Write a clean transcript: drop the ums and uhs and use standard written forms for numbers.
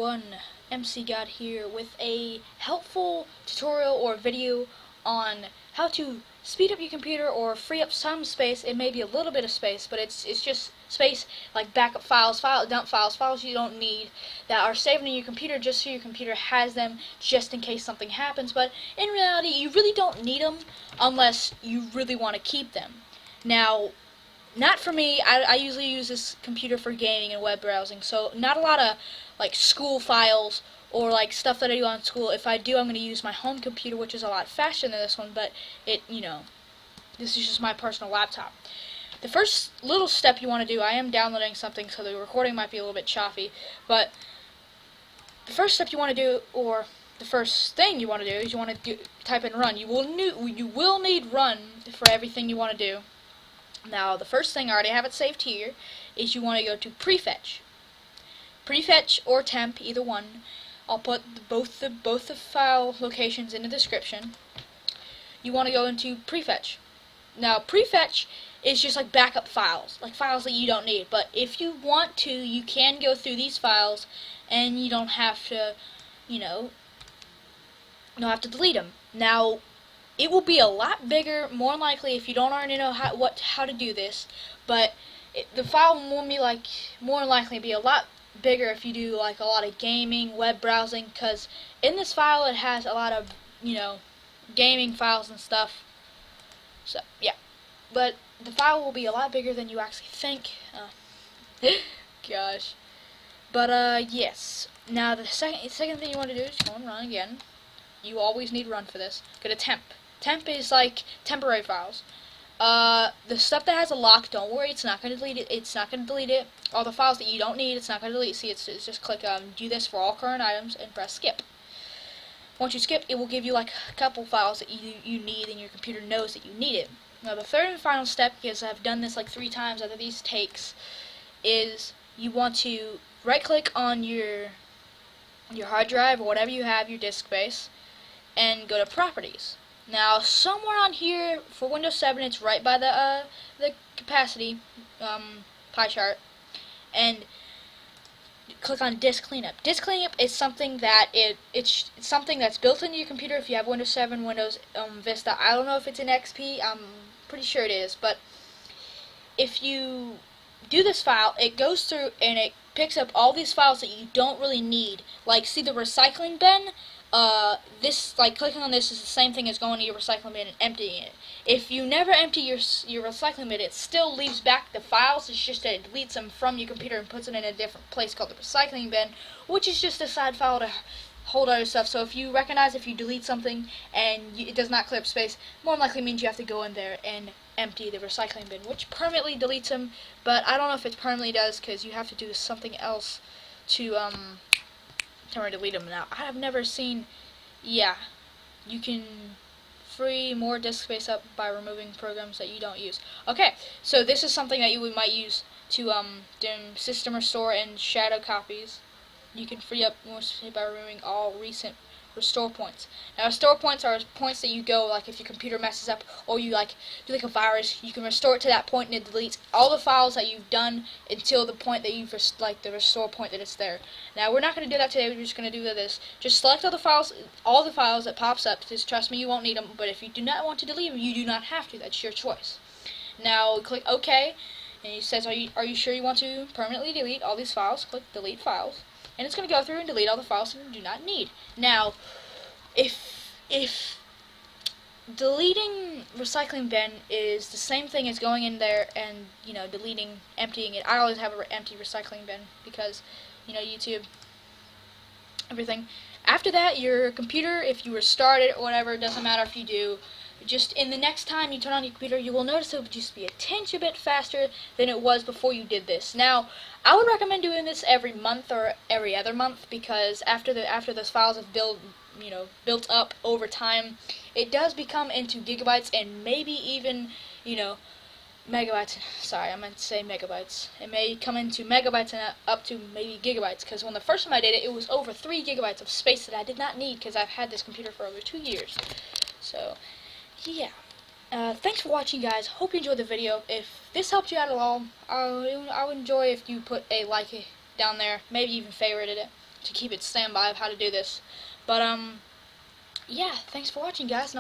everyone, MC God here with a helpful tutorial or video on how to speed up your computer or free up some space. It may be a little bit of space, but it's just space like backup files, dump files, files you don't need that are saved in your computer just so your computer has them just in case something happens. But in reality, you really don't need them unless you really want to keep them. Now, not for me. I usually use this computer for gaming and web browsing, so not a lot of like school files or like stuff that I do on school. If I do, I'm going to use my home computer, which is a lot faster than this one, but this is just my personal laptop. The first little step you want to do, I am downloading something, so the recording might be a little bit choppy, but the first step you want to do, or the first thing you want to do, is you want to type in run. You will need run for everything you want to do. Now, the first thing, I already have it saved here, is you want to go to prefetch. Prefetch or temp, either one. I'll put both the file locations in the description. You want to go into prefetch. Now, prefetch is just like backup files, like files that you don't need. But if you want to, you can go through these files, and you don't have to, you don't have to delete them. Now, it will be a lot bigger, more likely, if you don't already know how to do this. But the file will be more likely be a lot bigger if you do like a lot of gaming, web browsing, because in this file it has a lot of gaming files and stuff. So yeah, but the file will be a lot bigger than you actually think. Gosh, but yes. Now the second thing you want to do is go and run again. You always need run for this. Go to temp. Temp is like temporary files. The stuff that has a lock, don't worry, it's not going to delete it. It's not going to delete it. All the files that you don't need, it's not going to delete. See, it's just click do this for all current items and press skip. Once you skip, it will give you like a couple files that you need, and your computer knows that you need it. Now the third and final step, because I've done this like 3 times out of these takes, is you want to right click on your hard drive or whatever you have, your disk space, and go to properties. Now, somewhere on here for Windows 7, it's right by the capacity pie chart, and click on disk cleanup. Disk cleanup is something that it's something that's built into your computer if you have Windows 7, Windows Vista. I don't know if it's in XP. I'm pretty sure it is, but if you do this file, it goes through and it picks up all these files that you don't really need. Like, see the recycling bin? Clicking on this is the same thing as going to your recycling bin and emptying it. If you never empty your recycling bin, it still leaves back the files. It's just that it deletes them from your computer and puts it in a different place called the recycling bin, which is just a side file to hold other stuff. So if you delete something and it does not clear up space, more than likely means you have to go in there and empty the recycling bin, which permanently deletes them. But I don't know if it permanently does, because you have to do something else to delete them. Now, I have never seen, you can free more disk space up by removing programs that you don't use. Okay, so this is something that you might use to do system restore and shadow copies. You can free up more space by removing all recent restore points. Now, restore points are points that you go, like if your computer messes up or you do a virus, you can restore it to that point and it deletes all the files that you've done until the point that you've the restore point that it's there. Now, we're not going to do that today. We're just going to do this. Just select all the files that pops up. Just trust me, you won't need them. But if you do not want to delete them, you do not have to. That's your choice. Now, click OK, and it says, are you sure you want to permanently delete all these files? Click delete files. And it's going to go through and delete all the files that you do not need. Now, if deleting recycling bin is the same thing as going in there and emptying it, I always have an empty recycling bin because YouTube, everything. After that, your computer, if you restart it or whatever, it doesn't matter if you do. Just in the next time you turn on your computer, you will notice it will just be a tinge bit faster than it was before you did this. Now, I would recommend doing this every month or every other month, because after those files have built up over time, it does become into gigabytes and maybe even megabytes. Sorry, I meant to say megabytes. It may come into megabytes and up to maybe gigabytes, because when the first time I did it, it was over 3 gigabytes of space that I did not need because I've had this computer for over 2 years. So, yeah. Thanks for watching, guys. Hope you enjoyed the video. If this helped you out at all, I would enjoy if you put a like down there, maybe even favorited it. to keep it standby of how to do this. But yeah, thanks for watching, guys.